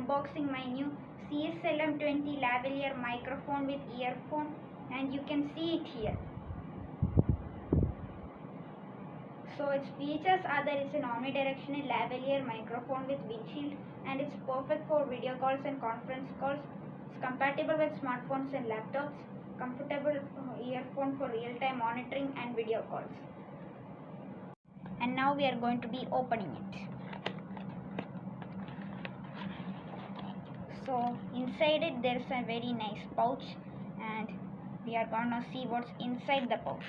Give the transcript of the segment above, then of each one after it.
unboxing my new CSLM20 lavalier microphone with earphone, and you can see it here. So its features are that it's an omnidirectional lavalier microphone with windshield, and it's perfect for video calls and conference calls. It's compatible with smartphones and laptops. Comfortable earphone for real-time monitoring and video calls. And now we are going to be opening it. So inside it there's a very nice pouch, and we are gonna see what's inside the pouch.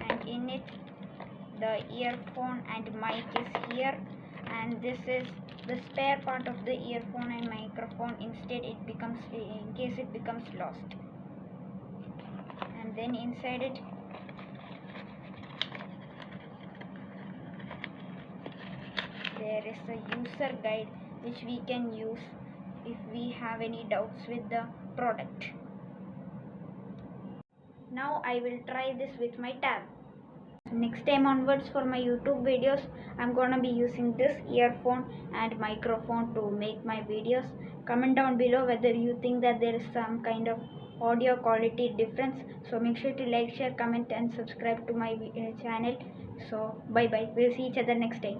And in it the earphone and mic is here, and this is the spare part of the earphone and microphone in case it becomes lost. And then inside it there is a user guide which we can use if we have any doubts with the product. Now I will try this with my tab. Next time onwards for my YouTube videos, I'm gonna be using this earphone and microphone to make my videos. Comment down below whether you think that there is some kind of audio quality difference. So make sure to like, share, comment and subscribe to my channel. So bye bye. We'll see each other next time.